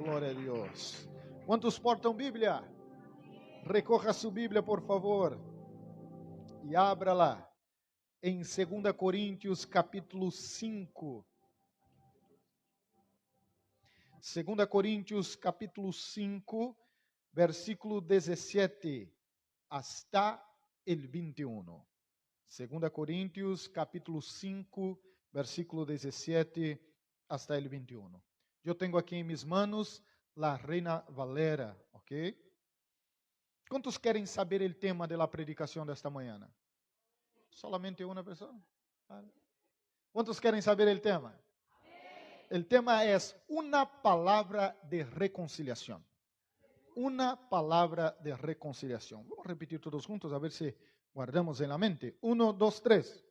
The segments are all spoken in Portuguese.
Glória a Deus. Quantos portam Bíblia? Recorra sua Bíblia, por favor, e abra lá em 2 Coríntios capítulo 5. 2 Coríntios capítulo 5, versículo 17 hasta el 21. 2 Coríntios capítulo 5, versículo 17 hasta el 21. Eu tenho aqui em minhas manos la Reina Valera, ok? Quantos querem saber o tema da predicação desta manhã? Solamente uma pessoa? Quantos querem saber o tema? O tema é uma palavra de reconciliação. Uma palavra de reconciliação. Vamos repetir todos juntos, a ver se guardamos em la mente. 1, 2, 3.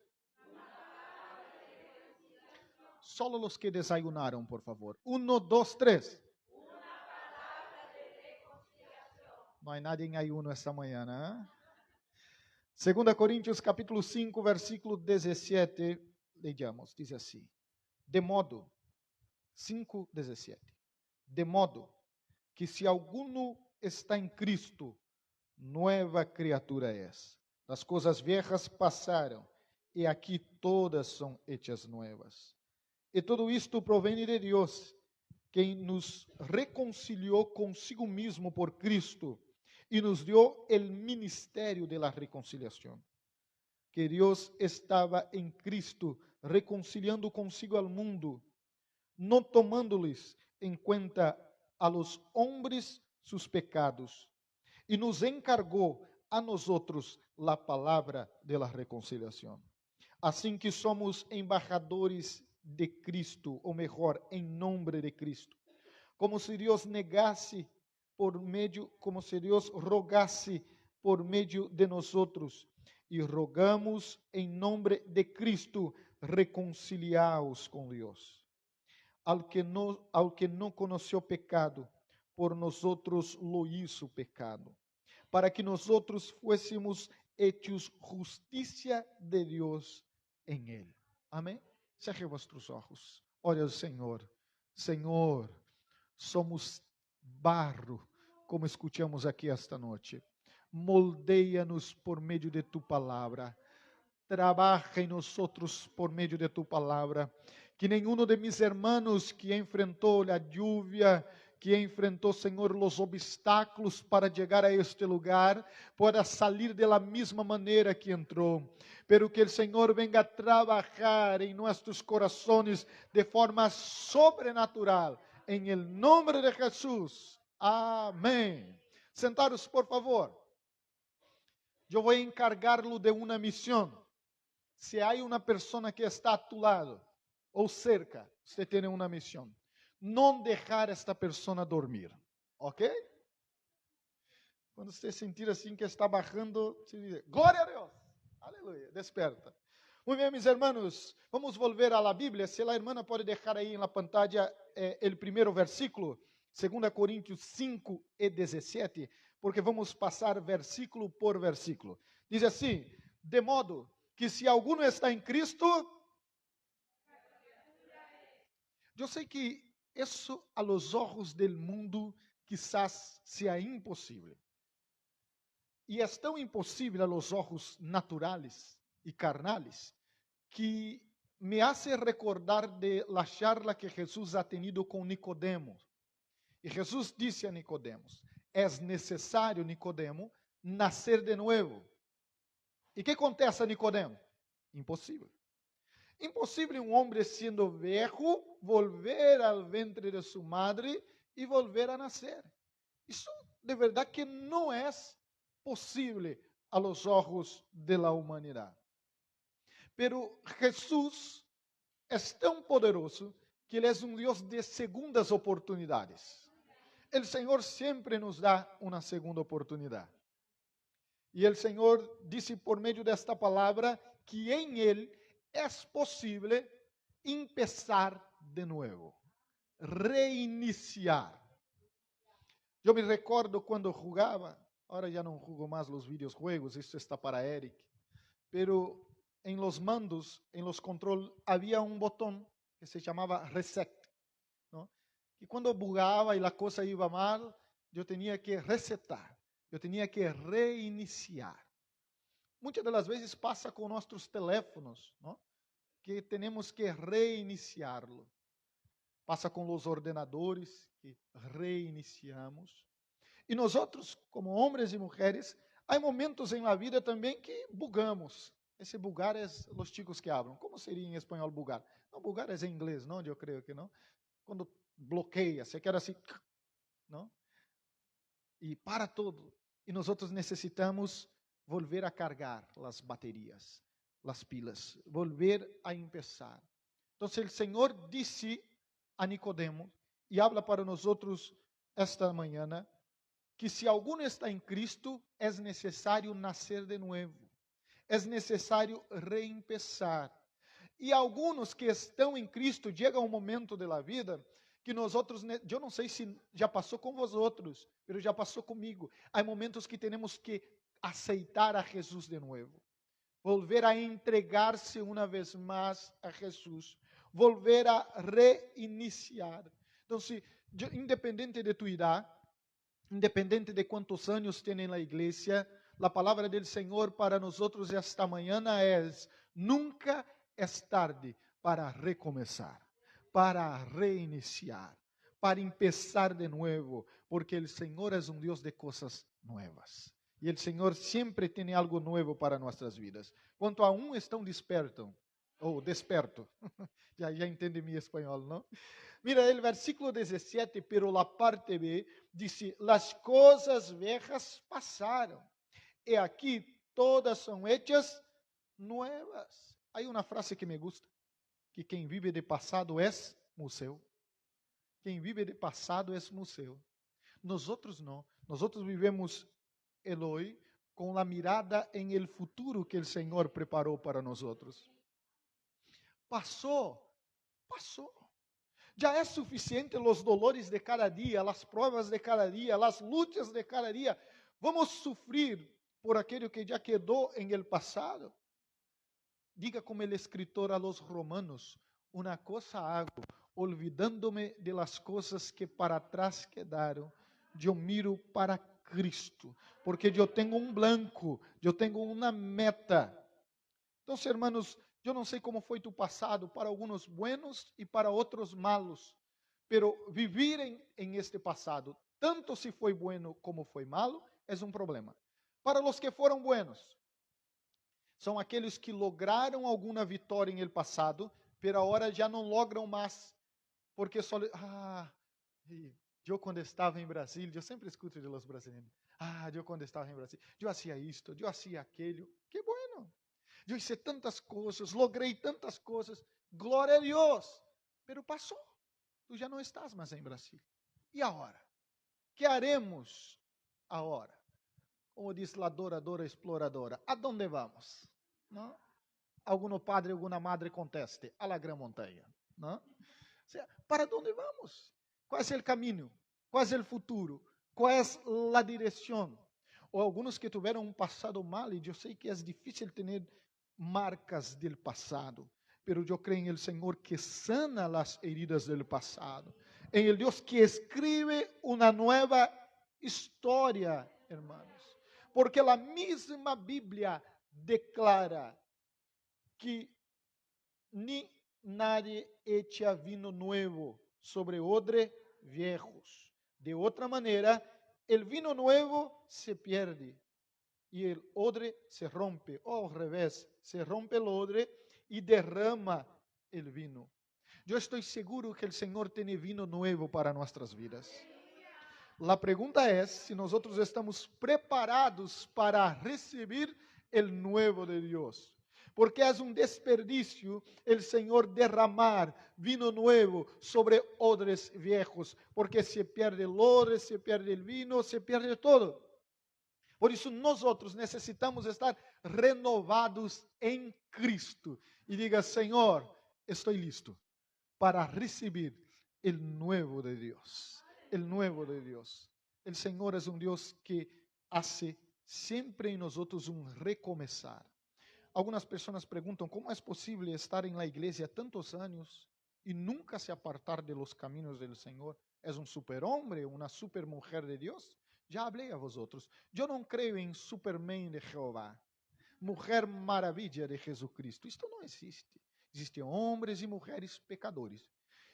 Solo los que desayunaron, por favor. 1, 2, 3. Não há nadie em ayuno esta manhã, né? 2 Coríntios capítulo 5, versículo 17, leyamos, diz assim: de modo, 5, 17, de modo que se alguno está em Cristo, nova criatura é. As coisas viejas passaram, e aqui todas são hechas novas. E tudo isto provém de Deus, quem nos reconciliou consigo mesmo por Cristo e nos deu o ministério de la reconciliação. Que Deus estava em Cristo reconciliando consigo ao mundo, não tomando-lhes em conta a los hombres sus pecados, e nos encargou a nós outros la palavra de la reconciliação. Assim que somos embaixadores de Cristo, ou melhor, em nome de Cristo, como se Deus negasse por meio, como se Deus rogasse por meio de nós outros, e rogamos em nome de Cristo, reconciliaos com Deus. Al que não conheceu pecado, por nós outros lo hizo pecado, para que nós outros fuésemos hechos justiça de Deus em Ele. Amém? Cerre vossos olhos. Ore ao Senhor. Senhor, somos barro, como escutamos aqui esta noite. Moldeia-nos por meio de tu palavra. Trabaja em nós por meio de tu palavra. Que nenhum de mis hermanos que enfrentou a lluvia, que enfrentou, Senhor, os obstáculos para chegar a este lugar, pueda salir de la misma maneira que entrou. Pero que o Senhor venga a trabalhar em nossos corações de forma sobrenatural. Em el nome de Jesus. Amém. Sentados, por favor. Eu vou encargar-lo de uma missão. Se há uma pessoa que está a tu lado ou cerca, você tem uma missão. Não deixar esta pessoa dormir. Ok? Quando você sentir assim que está bajando, você diz, glória a Deus. Aleluia. Desperta. Muito bem, meus irmãos, vamos volver à Bíblia. Se a irmã pode deixar aí na pantalla o primeiro versículo, 2 Coríntios 5 e 17, porque vamos passar versículo por versículo. Diz assim, de modo que se alguno está em Cristo, eu sei que isso a los ojos del mundo quizás sea impossível. E é tão impossível a los ojos naturales e carnales que me hace recordar de la charla que Jesús ha tenido com Nicodemo. E Jesús disse a Nicodemo, es necesário, Nicodemo, nascer de novo. E que acontece a Nicodemo? Impossível. Impossível um homem sendo velho volver ao ventre de sua madre e volver a nascer. Isso de verdade que não é possível a los ojos de la humanidade. Pero Jesús é tão poderoso que Ele é um Deus de segundas oportunidades. O Senhor sempre nos dá uma segunda oportunidade. E o Senhor disse por meio desta palavra que em Ele é possível empezar de novo, reiniciar. Eu me recordo quando jogava, agora já não jogo mais os videojuegos, isso está para Eric, pero em los mandos, em los control, havia um botão que se chamava reset, ¿no? que quando bugava e a coisa ia mal, eu tinha que resetar, eu tinha que reiniciar. Muitas das vezes passa com nossos teléfonos, não? Que temos que reiniciá-lo. Passa com os ordenadores, que reiniciamos. E nós outros, como homens e mulheres, há momentos em la vida também que bugamos. Esse bugar é os chicos que hablam. Como seria em espanhol bugar? Não, bugar é em inglês, não? Eu creio que não. Quando bloqueia, você quer assim, não? E para tudo. E nós outros necessitamos volver a cargar as baterias, as pilas, volver a empezar. Então, o Senhor disse a Nicodemo, e habla para nós outros esta manhã, que se alguno está em Cristo, é necessário nascer de novo, é necessário reempezar. E alguns que estão em Cristo, chega um momento da vida que nós outros, eu não sei se já passou com vós outros, mas já passou comigo. Há momentos que temos que aceitar a Jesus de novo, volver a entregar-se uma vez mais a Jesus, volver a reiniciar. Então, se independente de tu idade, independente de quantos anos tem na igreja, a palavra do Senhor para nós outros esta manhã é: nunca é tarde para recomeçar, para reiniciar, para empezar de novo, porque o Senhor é um Deus de coisas novas. E o Senhor sempre tem algo novo para nossas vidas. Quanto a um estão despertos, ou desperto, já entende meu espanhol, não? Mira, el versículo 17, pero la parte B, dice, las cosas viejas pasaron, e aquí todas son hechas nuevas. Hay una frase que me gusta, que quem vive de passado é museu. Quem vive de passado é museu. Nós outros não. Nós outros vivemos Eloi com a mirada em el futuro que o Senhor preparou para nós outros. Passou. Já é suficiente os dolores de cada dia, as provas de cada dia, as lutas de cada dia. Vamos sofrer por aquilo que já quedou em el passado. Diga como el escritor a los romanos, uma coisa hago, olvidando-me de las coisas que para trás quedaram, eu miro para Cristo, porque eu tenho um blanco, eu tenho uma meta. Então, hermanos, eu não sei como foi tu passado, para alguns buenos e para outros malos, pero vivir em este passado, tanto se foi bueno como foi malo, é um problema. Para os que foram buenos, são aqueles que lograram alguma vitória em el passado, pero agora já não logram mais, porque só... eu quando estava em Brasília, eu sempre escuto de los brasileiros, eu quando estava em Brasília, eu hacía isto, eu hacía aquilo, que bueno. Eu hice tantas coisas, logrei tantas coisas, glória a Deus. Pero passou, tu já não estás mais em Brasília. E agora? Que haremos agora? Como diz a adoradora exploradora, ¿a dónde vamos? ¿No? Algum padre, alguma madre conteste, a la gran montanha. ¿No? O sea, ¿para dónde vamos? Qual é o caminho? Qual é o futuro? Qual é a direção? Ou alguns que tiveram um passado mal, e eu sei que é difícil ter marcas del passado, pero eu creio em el Senhor que sana las heridas del passado, em el Deus que escribe uma nova história, hermanos, porque a mesma Bíblia declara que ni nadie echa vino nuevo sobre odre viejos. De outra maneira, el vino nuevo se pierde y el odre se rompe, o al revés, se rompe el odre y derrama el vino. Yo estoy seguro que el Señor tiene vino nuevo para nuestras vidas. La pregunta es si nosotros estamos preparados para recibir el nuevo de Dios. Porque es un desperdicio el Señor derramar vino nuevo sobre odres viejos, porque se pierde el odre, se pierde el vino, se pierde todo. Por isso, nós outros necessitamos estar renovados em Cristo. E diga, Senhor, estou listo para receber o novo de Deus. O novo de Deus. O Senhor é um Deus que hace sempre em nós outros um recomeçar. Algumas pessoas perguntam como é possível estar em la igreja há tantos anos e nunca se apartar de los caminos do Senhor. ¿Es un superhombre, una supermujer de Dios? Ya hablé a vosotros. Yo no creo en Superman de Jehová, Mujer Maravilla de Jesucristo. Esto no existe. Existem homens e mulheres pecadores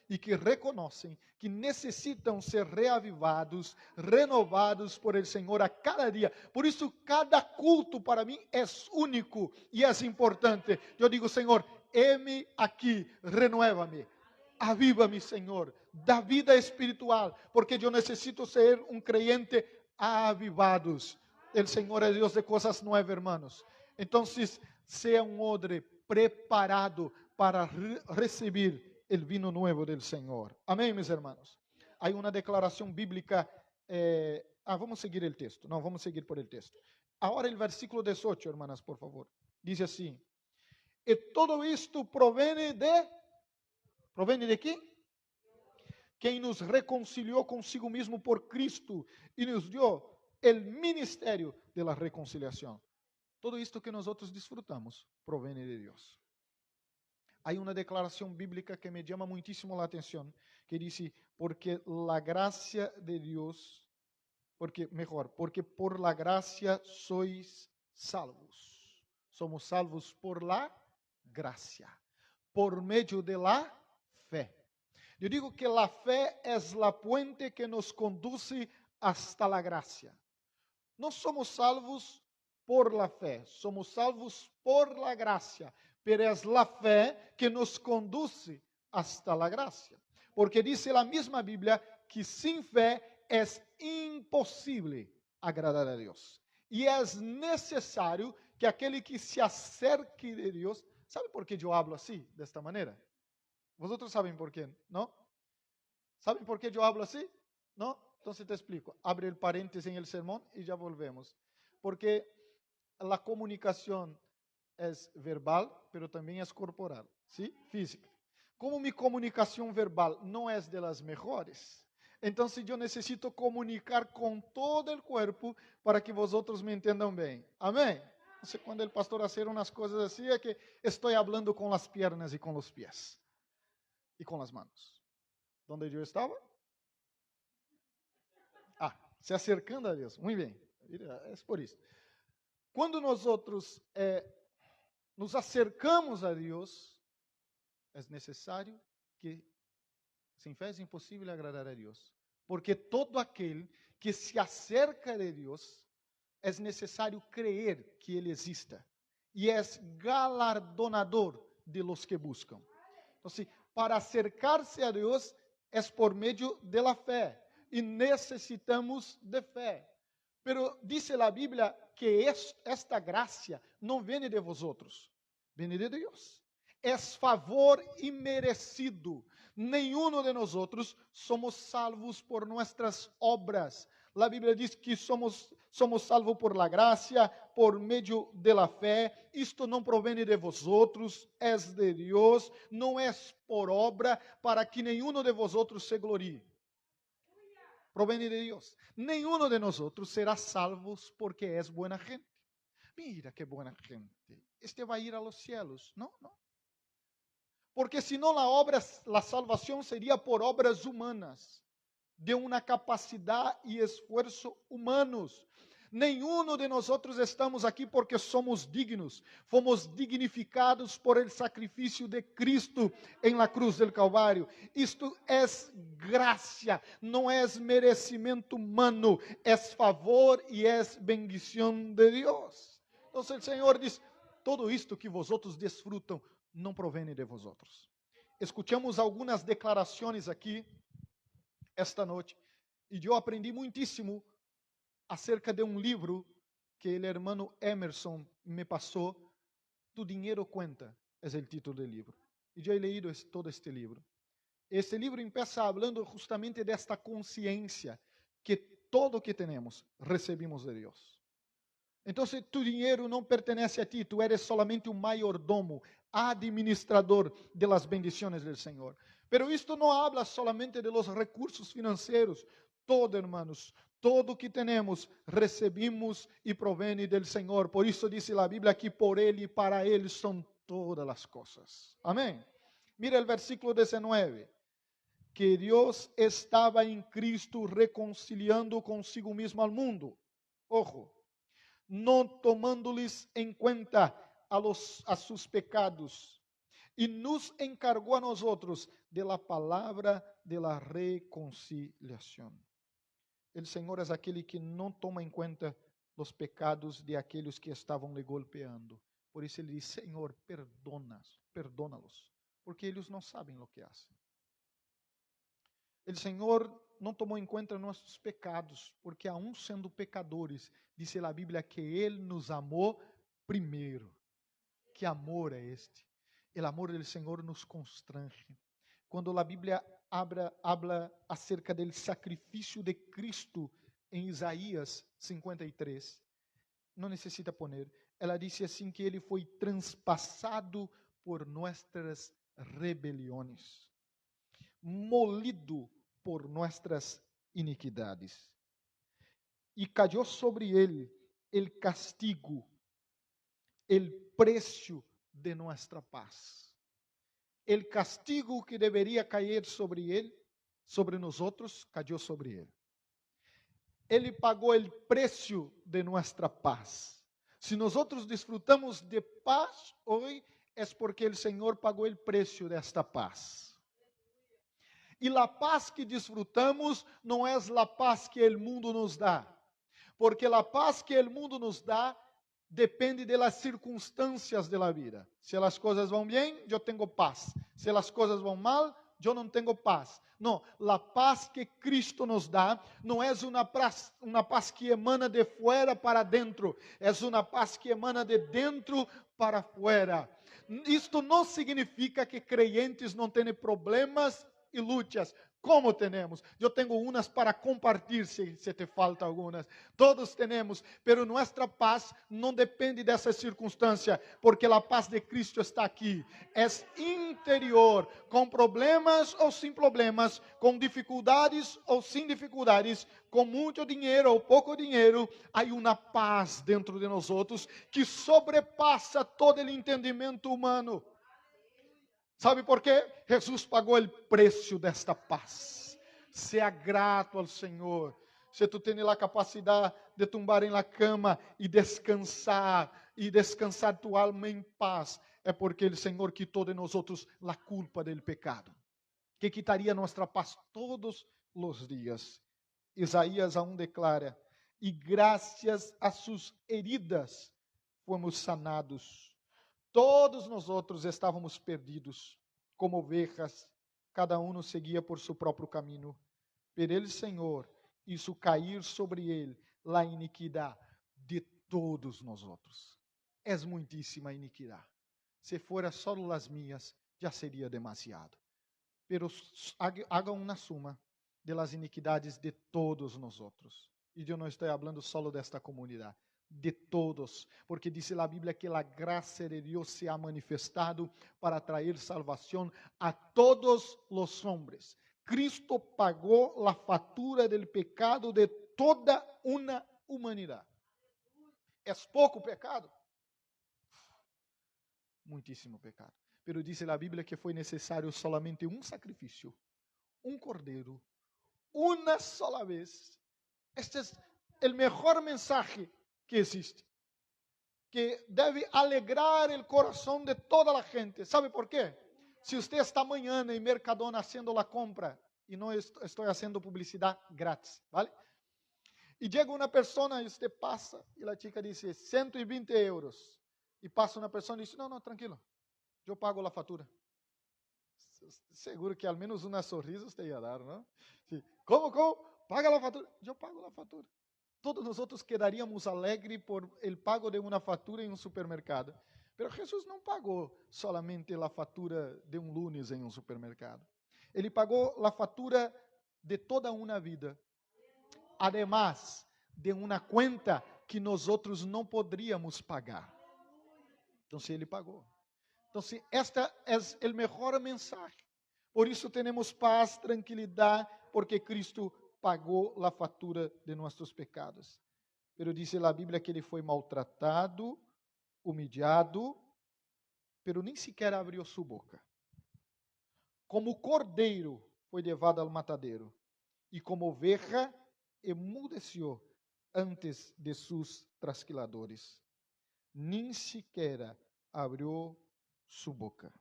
e que reconhecem que necessitam ser reavivados, renovados por el Senhor a cada dia. Por isso, cada culto para mim é único e é importante. Eu digo, Senhor, heme aqui, renueva-me, aviva-me, Senhor, da vida espiritual, porque eu necessito ser um creyente avivados. El Senhor é Deus de coisas novas, hermanos. Então, seja um odre preparado para receber el vino nuevo del Señor. Amén, mis hermanos. Hay una declaración bíblica. Vamos a seguir el texto. No, vamos a seguir por el texto. Ahora el versículo 18, hermanas, por favor. Dice así. Y todo esto proviene de quién? Quien nos reconcilió consigo mismo por Cristo y nos dio el ministerio de la reconciliación. Todo esto que nosotros disfrutamos proviene de Dios. Hay una declaración bíblica que me llama muchísimo la atención, que dice, porque la gracia de Dios, porque por la gracia sois salvos. Somos salvos por la gracia, por medio de la fe. Yo digo que la fe es la puente que nos conduce hasta la gracia. No somos salvos por la fe, somos salvos por la gracia. Pero es la fe que nos conduce hasta la gracia. Porque dice la misma Biblia que sin fe es imposible agradar a Dios. Y es necesario que aquel que se acerque de Dios, ¿sabe por qué yo hablo así, de esta manera? Vosotros saben por qué, ¿no? ¿Saben por qué yo hablo así? ¿No? Entonces te explico. Abre el paréntesis en el sermón y ya volvemos. Porque la comunicación es verbal, pero también es corporal, ¿sí? Física. Como mi comunicación verbal no es de las mejores, entonces yo necesito comunicar con todo el cuerpo para que vosotros me entiendan bien. Amén. Entonces, cuando el pastor hace unas cosas así, es que estoy hablando con las piernas y con los pies y con las manos. ¿Dónde yo estaba? Se acercando a Dios. Muy bien. Es por eso. Cuando nosotros nos acercamos a Deus, é necessário que, sem fé é impossível agradar a Deus. Porque todo aquele que se acerca de Deus, é necessário crer que Ele exista. E é galardonador de los que buscam. Então, para acercar-se a Deus, é por meio de la fé. E necessitamos de fé. Pero dice la Biblia que esta gracia não vem de vosotros, vem de Deus. É favor imerecido. Nenhum de nós somos salvos por nossas obras. A Bíblia diz que somos salvos por la gracia, por meio de la fé. Isto não provém de vosotros, é de Deus. Não é por obra, para que nenhum de vosotros se glorie. Proviene de Dios. Ninguno de nosotros será salvos porque es buena gente. Mira qué buena gente. Este va a ir a los cielos. No. Porque si no la salvación sería por obras humanas, de una capacidad y esfuerzo humanos. Nenhum de nós estamos aqui porque somos dignos. Fomos dignificados por el sacrifício de Cristo em la cruz del Calvário. Isto é graça, não é merecimento humano, é favor e é bendição de Deus. Então, o Senhor diz: todo isto que vosotros desfrutam não provém de vosotros. Escutamos algumas declarações aqui esta noite e eu aprendi muitíssimo acerca de um livro que o hermano Emerson me passou. Tu dinheiro cuenta, é o título do livro. E eu he leído todo este livro. Este livro empieza hablando justamente desta consciência que todo que temos recebimos de Deus. Então, tu dinheiro não pertenece a ti, tu eres solamente um mayordomo, administrador de las bendiciones del Senhor. Pero isto não habla solamente de los recursos financeiros. Todo, hermanos, todo que temos, recebimos e provém del Senhor. Por isso diz a Bíblia que por Ele e para Ele são todas as coisas. Amém? Mira o versículo 19. que Deus estava em Cristo reconciliando consigo mesmo al mundo. Ojo, não tomando-lhes em conta a seus pecados, e nos encargou a nós outros de la palavra de la reconciliação. O Senhor é aquele que não toma em conta os pecados de aqueles que estavam lhe golpeando. Por isso ele diz: Senhor, perdona-los, porque eles não sabem o que fazem. O Senhor não tomou em conta nossos pecados, porque aún sendo pecadores, diz a Bíblia que Ele nos amou primeiro. Que amor é este? O amor do Senhor nos constrange. Quando a Bíblia habla acerca do sacrifício de Cristo em Isaías 53, não necessita poner, ela disse assim que Ele foi transpassado por nossas rebeliões, molido por nossas iniquidades. E caiu sobre Ele o castigo, o preço de nossa paz. O castigo que deveria cair sobre Ele, sobre nós outros, caiu sobre Ele. Ele pagou o preço de nossa paz. Se nós outros desfrutamos de paz hoje, é porque o Senhor pagou o preço desta paz. E a paz que desfrutamos não é a paz que o mundo nos dá, porque a paz que o mundo nos dá depende das circunstâncias da vida. Se as coisas vão bem, eu tenho paz. Se as coisas vão mal, eu não tenho paz. Não, a paz que Cristo nos dá não é uma paz que emana de fora para dentro, é uma paz que emana de dentro para fora. Isto não significa que creyentes não têm problemas e lutas. Como temos? Eu tenho umas para compartilhar, se te falta algumas. Todos temos, pero nossa paz não depende dessa circunstância, porque a paz de Cristo está aqui. É interior, com problemas ou sem problemas, com dificuldades ou sem dificuldades, com muito dinheiro ou pouco dinheiro, há uma paz dentro de nós outros que sobrepassa todo o entendimento humano. Sabe por quê? Jesus pagou o preço desta paz. Seja grato ao Senhor. Se tu tens a capacidade de tumbar em la cama e descansar tua alma em paz, é porque o Senhor quitou de nós outros a culpa do pecado, que quitaria nossa paz todos os dias. Isaías aún declara: e graças a suas heridas fomos sanados. Todos nós outros estávamos perdidos, como ovelhas, cada um nos seguia por seu próprio caminho. Pero ele, Senhor, hizo cair sobre ele a iniquidade de todos nós outros. É muitíssima iniquidade. Se fora só as minhas, já seria demasiado. Pero haga uma suma de las iniquidades de todos nós outros. E eu não estou falando só desta comunidade. De todos, porque diz a Bíblia que a graça de Deus se ha manifestado para trazer salvação a todos os homens. Cristo pagou a fatura do pecado de toda uma humanidade. É pouco pecado? Muitíssimo pecado. Pero diz a Bíblia que foi necessário solamente um sacrifício, um cordeiro, uma sola vez. Este é o melhor mensagem que existe, que deve alegrar o coração de toda a gente. ¿Sabe por quê? Se você está amanhã em Mercadona fazendo a compra, e não estou fazendo publicidade grátis, ¿vale? E chega uma pessoa e você passa, e a chica diz 120 euros. E passa uma pessoa e diz: não, tranquilo, eu pago a fatura. Seguro que ao menos uma sorriso você ia dar, não? Como? Paga a fatura. Eu pago a fatura. Todos nós outros quedaríamos alegres por el pago de uma fatura em um supermercado. Mas Jesus não pagou solamente a fatura de um lunes em um supermercado. Ele pagou a fatura de toda uma vida. Además de uma conta que nós outros não poderíamos pagar. Então, ele pagou. Então, esta é o melhor mensagem. Por isso, temos paz, tranquilidade, porque Cristo pagou a fatura de nossos pecados. Pero diz a Bíblia que ele foi maltratado, humilhado, pero nem sequer abriu sua boca. Como cordeiro foi levado ao matadeiro, e como oveja emudeció antes de sus trasquiladores, nem sequer abriu sua boca.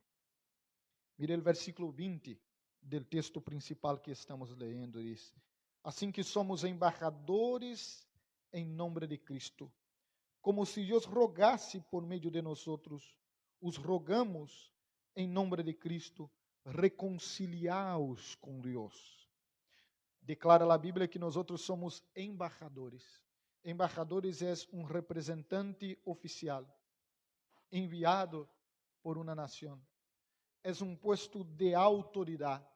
Mire o versículo 20 do texto principal que estamos lendo, diz: assim que somos embajadores em nome de Cristo, como se Deus rogasse por meio de nós, os rogamos em nome de Cristo, reconciliaos com Deus. Declara a Bíblia que nós somos embajadores. Embajadores é um representante oficial, enviado por uma nação. É um posto de autoridade.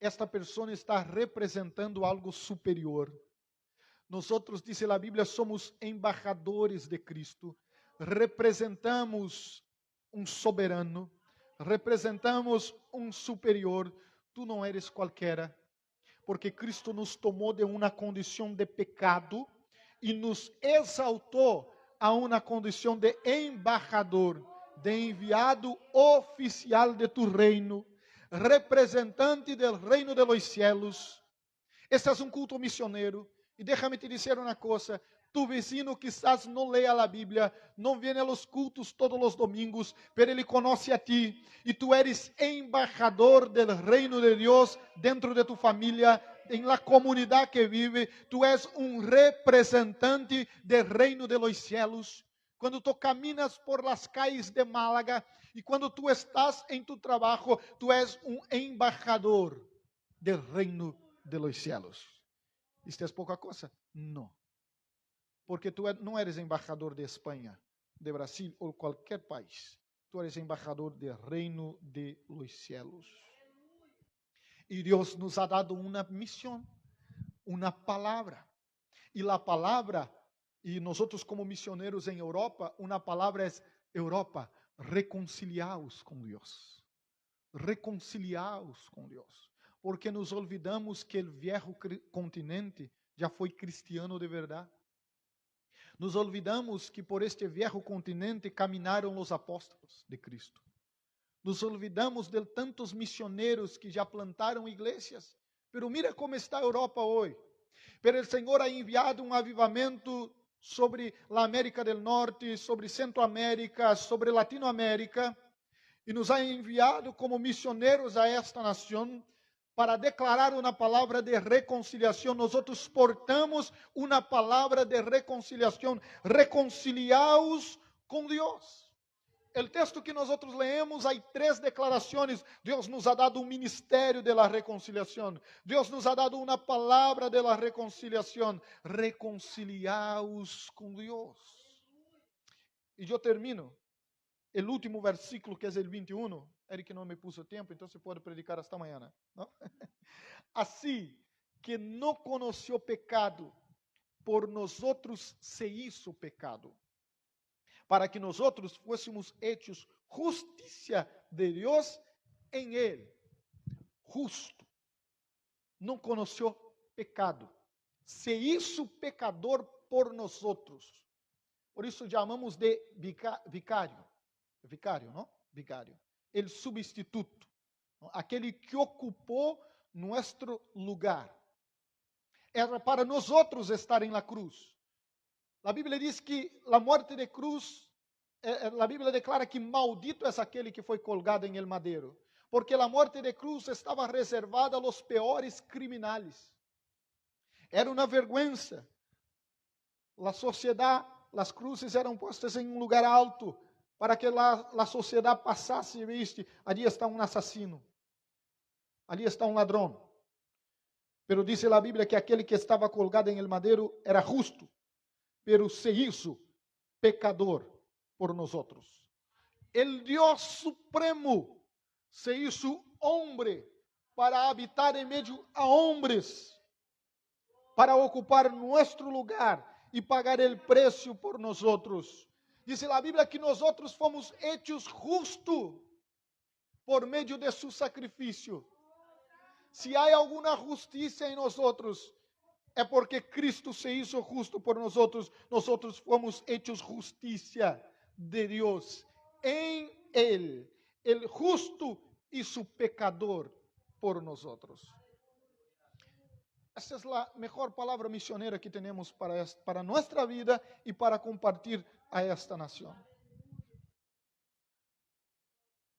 Esta pessoa está representando algo superior. Nós, diz a Bíblia, somos embajadores de Cristo. Representamos um soberano. Representamos um superior. Tu não eres qualquer, porque Cristo nos tomou de uma condição de pecado e nos exaltou a uma condição de embajador, de enviado oficial de tu reino, representante del reino de los cielos. Este é um culto missioneiro. E déjame te dizer uma coisa: tu vecino quizás não leia a Bíblia, não vem a los cultos todos os domingos, pero ele conhece a ti, e tu eres embajador del reino de Deus dentro de tu família, em la comunidade que vive. Tu és um representante del reino de los cielos. Quando tu caminas por las calles de Málaga, e quando tu estás em tu trabalho, tu és um embajador del reino de los cielos. Isto é pouca coisa? Não. Porque tu não eres embajador de Espanha, de Brasil ou qualquer país. Tu eres embajador do reino de los cielos. E Deus nos ha dado uma missão, uma palavra. E a palavra, e nós como missioneiros em Europa, uma palavra é Europa, reconciliaos com Deus. Reconciliaos com Deus. Porque nos olvidamos que o viejo continente já foi cristiano de verdade. Nos olvidamos que por este viejo continente caminaram os apóstolos de Cristo. Nos olvidamos de tantos missioneiros que já plantaram igrejas. Pero mira como está a Europa hoje. Pero o Senhor ha enviado um avivamento sobre a América do Norte, sobre Centroamérica, sobre Latinoamérica, e nos ha enviado como missioneiros a esta nação para declarar uma palavra de reconciliação. Nós portamos uma palavra de reconciliação. Reconciliaos com Deus. O texto que nós leemos, há 3 declarações. Deus nos ha dado um ministério de la reconciliação. Deus nos ha dado uma palavra de la reconciliação. Reconciliaos com Deus. E eu termino. O último versículo, que é o 21. Eric não me puso tempo, então você pode predicar esta manhã, não? Assim que não conheceu pecado, por nós se hizo pecado, para que nós fôssemos hechos justiça de Deus em Ele. Justo. Não conheceu pecado. Se hizo pecador por nós. Por isso chamamos de vicário. Vicário, não? Vicário. El substituto. Aquele que ocupou nosso lugar. Era para nós estar em la cruz. A Bíblia diz que a morte de cruz, a Bíblia declara que maldito é aquele que foi colgado em el madeiro, porque a morte de cruz estava reservada a los peores criminales. Era uma vergüenza. A sociedade, as cruzes eram postas em um lugar alto, para que a sociedade passasse e viste, ali está um assassino, ali está um ladrão. Pero diz a Bíblia que aquele que estava colgado em el madeiro era justo, pero se hizo pecador por nosotros. El Dios Supremo se hizo hombre para habitar en medio a hombres, para ocupar nuestro lugar e pagar el precio por nosotros. Diz a Bíblia que nós fomos hechos justos por meio de su sacrifício. Se há alguma justiça em nós, é porque Cristo se hizo justo por nós. Nós fomos hechos justiça de Deus em Ele. El justo e su pecador por nosotros. Esta es la mejor palabra misionera que tenemos para nuestra vida y para compartir a esta nación.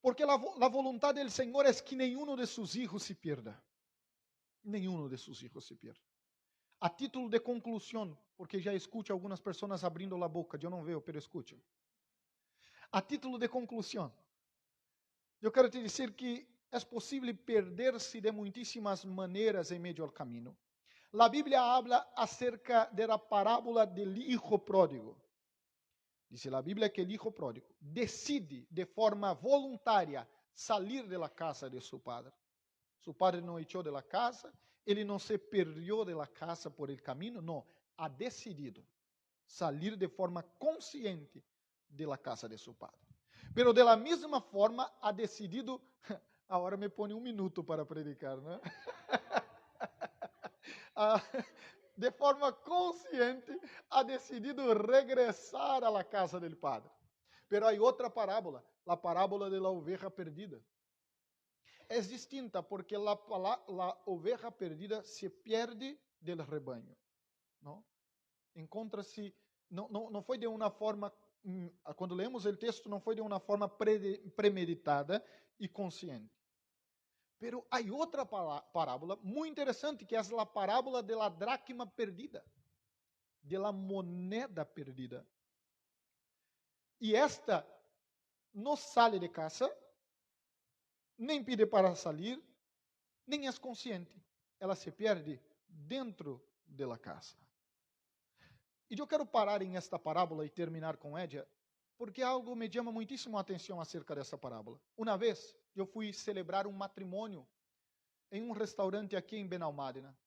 Porque la voluntad del Señor es que ninguno de sus hijos se pierda. Nenhum de seus hijos se pierda. A título de conclusão, porque já escuto algumas pessoas abrindo a boca, eu não vejo, pero escuto. A título de conclusão, eu quero te dizer que é possível perder-se de muitíssimas maneiras em meio ao caminho. A Bíblia habla acerca da parábola do hijo pródigo. Diz a Bíblia que o hijo pródigo decide de forma voluntária sair de la casa de seu padre. Su padre não echou de la casa, ele não se perdeu de la casa por el caminho, não, ha decidido sair de forma consciente de la casa de su padre. Pero de la mesma forma ha decidido, agora me põe 1 minuto para predicar, né? De forma consciente ha decidido regressar a la casa del padre. Pero há outra parábola, a parábola de la oveja perdida. É distinta porque a oveja perdida se perde del rebanho. Não? Encontra-se, não foi de uma forma, quando lemos o texto, não foi de uma forma premeditada e consciente. Pero há outra parábola muito interessante, que é a parábola de la dracma perdida, de la moneda perdida. E esta não sai de casa, nem pede para sair, nem é consciente. Ela se perde dentro da casa. E eu quero parar em esta parábola e terminar com ela, porque algo me chama muitíssimo a atenção acerca dessa parábola. Uma vez, eu fui celebrar um matrimônio em um restaurante aqui em Benalmádena,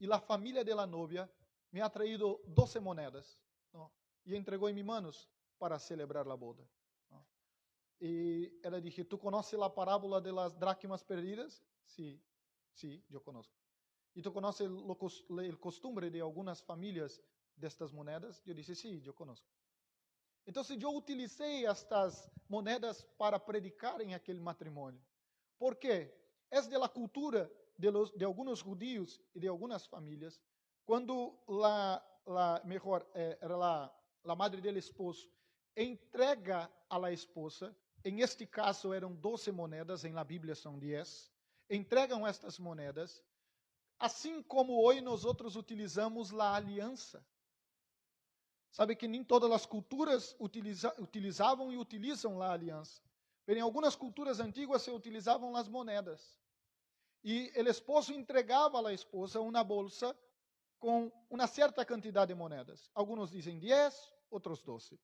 e a família da novia me ha traído 12 moedas, não? E entregou em minhas manos para celebrar a boda. E ela disse, ¿tu conoces a parábola de las dracmas perdidas? Sí, eu conozco. E tu conoces o costumbre de algumas famílias destas moedas? Eu disse, sí, eu conozco. Então, eu utilizei estas moedas para predicar em aquele matrimônio. Por quê? É de la cultura de alguns judíos e de algumas famílias, quando a madre del esposo entrega a la esposa, em este caso eram 12 moedas, em la Bíblia são 10, entregam estas moedas, assim como hoje nós outros utilizamos a aliança. Sabe que nem todas as culturas utilizavam e utilizam a aliança. Mas em algumas culturas antigas se utilizavam as moedas. E o esposo entregava à esposa uma bolsa com uma certa quantidade de moedas. Alguns dizem 10, outros 12.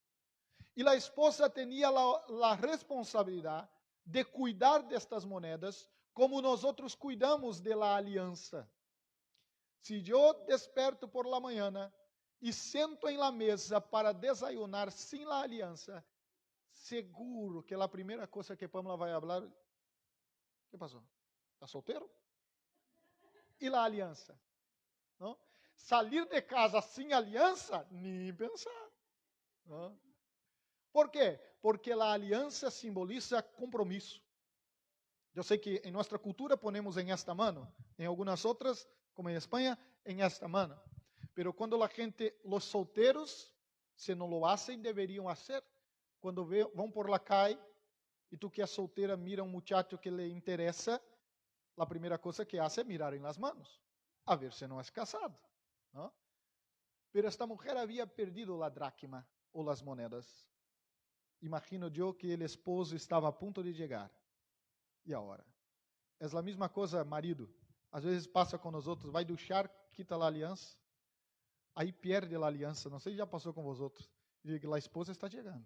E a esposa tinha a responsabilidade de cuidar destas moedas como nós outros cuidamos de la aliança. Se eu desperto por la manhã e sento em la mesa para desayunar sem la aliança, seguro que a primeira coisa que Pamela vai falar, o que passou? Está solteiro? E la aliança? Não? Sair de casa sem aliança? Nem pensar. Não? Por quê? Porque a aliança simboliza compromisso. Eu sei que em nossa cultura ponemos em esta mano, em algumas outras, como em Espanha, em esta mano. Pero quando a gente, os solteiros, se não lo hacen, deveriam fazer. Quando vão por la calle e tu que é solteira mira um muchacho que lhe interessa, a primeira coisa que hace é mirar em las manos, a ver se não é casado. ¿No? Pero esta mulher havia perdido a dracma ou as moedas. Imagino eu que o esposo estava a ponto de chegar. E agora? É a mesma coisa, marido. Às vezes passa com nós outros, vai duchar, quita a aliança, aí perde a aliança. Não sei se já passou com vós outros. E a esposa está chegando.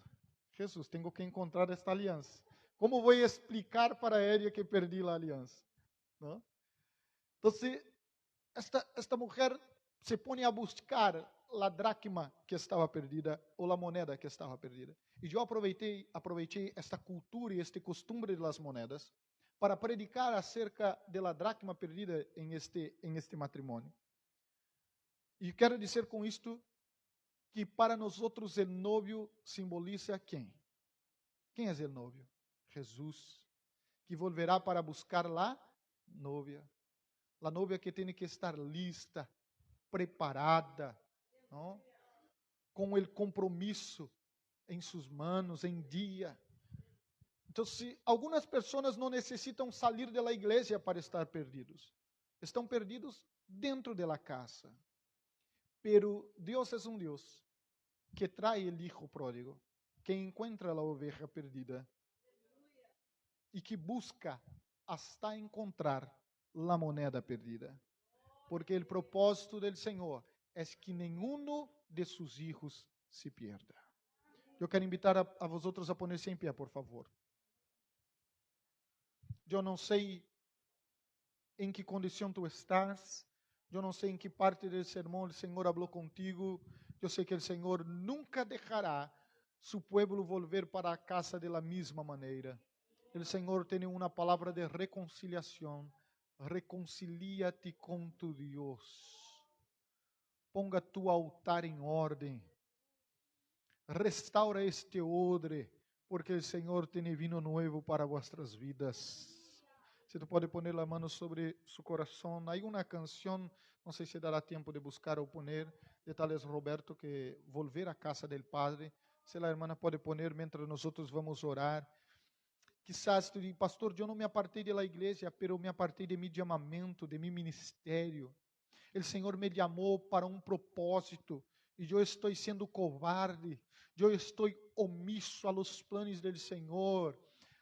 Jesus, tenho que encontrar esta aliança. Como vou explicar para ela que perdi a aliança? ¿No? Então, esta mulher se põe a buscar a dracma que estava perdida ou a moneda que estava perdida. E eu aproveitei esta cultura e este costume das moedas para predicar acerca da dracma perdida em este matrimônio. E quero dizer com isto que para nós outros o novio simboliza quem? Quem é o novio? Jesus, que volverá para buscar a novia. La novia que tem que estar lista, preparada, não? Com o compromisso em suas manos, em dia. Então, se algumas pessoas não necessitam sair da igreja para estar perdidos, estão perdidos dentro da casa. Pero Deus é um Deus que trae o hijo pródigo, que encontra a oveja perdida e que busca hasta encontrar a moneda perdida. Porque o propósito do Senhor é que nenhum de seus hijos se pierda. Eu quero invitar a vosotros a ponerse em pé, por favor. Eu não sei em que condição tu estás, eu não sei em que parte do sermão o Senhor falou contigo. Eu sei que o Senhor nunca deixará su pueblo volver para a casa de la misma maneira. O Senhor tem uma palavra de reconciliação. Reconcilia-te com tu Deus. Ponga tu altar em ordem. Restaura este odre, porque o Senhor tem vinho novo para vuestras vidas. Se tu pode poner a mão sobre su coração. Há uma canção, não sei se dará tempo de buscar ou poner, de Tales Roberto, que volver à casa del Padre. Se a irmã pode poner, mientras nós vamos orar. Quizás tu digas, pastor, eu não me apartei da igreja, pero me apartei de mi chamamento, de mi ministério. O Senhor me chamou para um propósito, e eu estou sendo covarde, eu estou omisso a los planos do Senhor,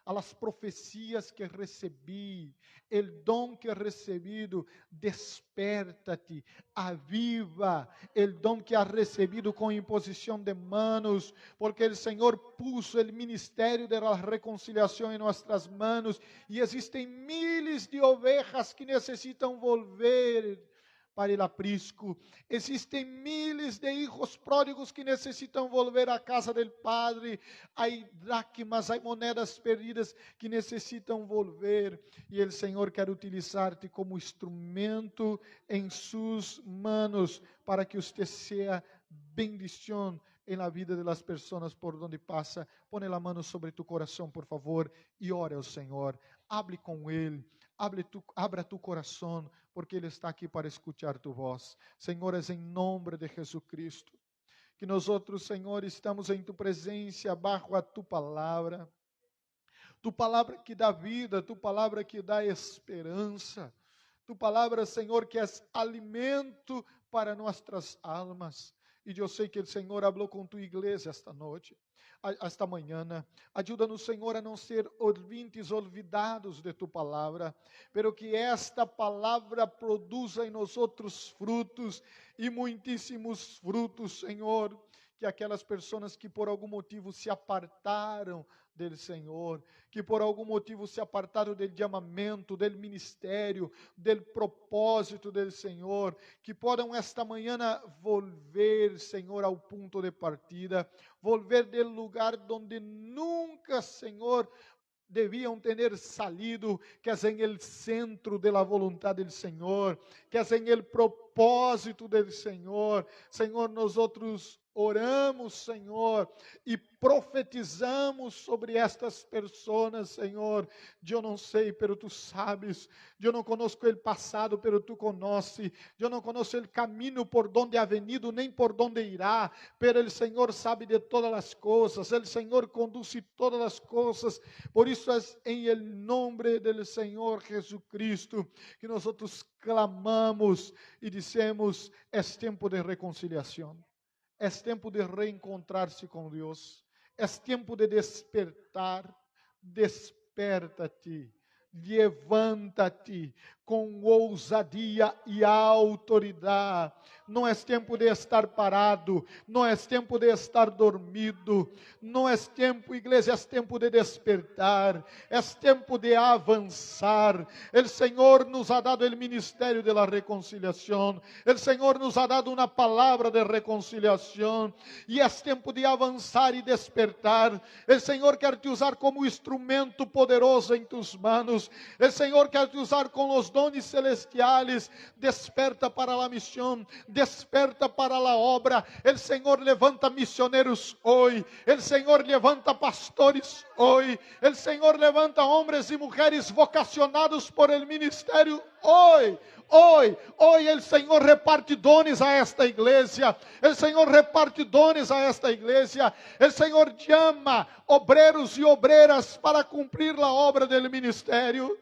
a las profecias que recebi, el dom que he recebido. Desperta-te, aviva el dom que has recebido com imposição de manos, porque o Senhor puso o ministério da reconciliação em nossas manos, e existem miles de ovejas que necessitam volver para el aprisco. Existem miles de hijos pródigos que necessitam volver à casa del Padre. Há dracmas, há moedas perdidas que necessitam volver. E o Senhor quer utilizar-te como instrumento em suas manos para que você seja bendição em la vida de las pessoas por onde passa. Põe a mão sobre tu coração, por favor, e ore ao Senhor. Hable com Ele. Abra tu coração, porque Ele está aqui para escutar tu voz. Senhores, em nome de Jesucristo, que nós outros, Senhor, estamos em tu presença, abaixo a tu palavra que dá vida, tu palavra que dá esperança, tu palavra, Senhor, que é alimento para nossas almas. E eu sei que o Senhor falou com tua igreja esta noite, esta manhã. Ajuda-nos, Senhor, a não ser ouvintes olvidados de tu palavra, pero que esta palavra produza em nós outros frutos, e muitíssimos frutos, Senhor. Que aquelas pessoas que por algum motivo se apartaram do Senhor, que por algum motivo se apartaram do chamamento, do ministério, do propósito do Senhor, que possam esta manhã volver, Senhor, ao ponto de partida, volver do lugar onde nunca, Senhor, deviam ter salido, que é em el centro de la voluntad del Senhor, que é em el propósito del Senhor. Senhor, nós outros oramos, Senhor, e profetizamos sobre estas pessoas, Senhor. Eu não sei, pero tu sabes. Eu não conosco o passado, pero tu conhece. Eu não conosco o caminho por donde ha venido, nem por donde irá, pero o Senhor sabe de todas as coisas. O Senhor conduz todas as coisas. Por isso é em el nome do Senhor Jesucristo que nós outros clamamos e dizemos: é tempo de reconciliação. É tempo de reencontrar-se com Deus. É tempo de despertar. Desperta-te. Levanta-te com ousadia e autoridade. Não é tempo de estar parado, não é tempo de estar dormido, não é tempo, igreja, é tempo de despertar, é tempo de avançar. O Senhor nos ha dado o ministério da reconciliação, o Senhor nos ha dado uma palavra de reconciliação, e é tempo de avançar e despertar. O Senhor quer te usar como instrumento poderoso em tus manos. O Senhor quer te usar com os dones celestiais. Desperta para a missão, desperta para a obra. El Senhor levanta missioneiros hoje. El Senhor levanta pastores hoje. El Senhor levanta homens e mulheres vocacionados por el ministério hoje. Hoy el Senhor reparte dones a esta igreja. El Senhor reparte dones a esta igreja. El Senhor chama obreiros e obreiras para cumprir a obra do ministério.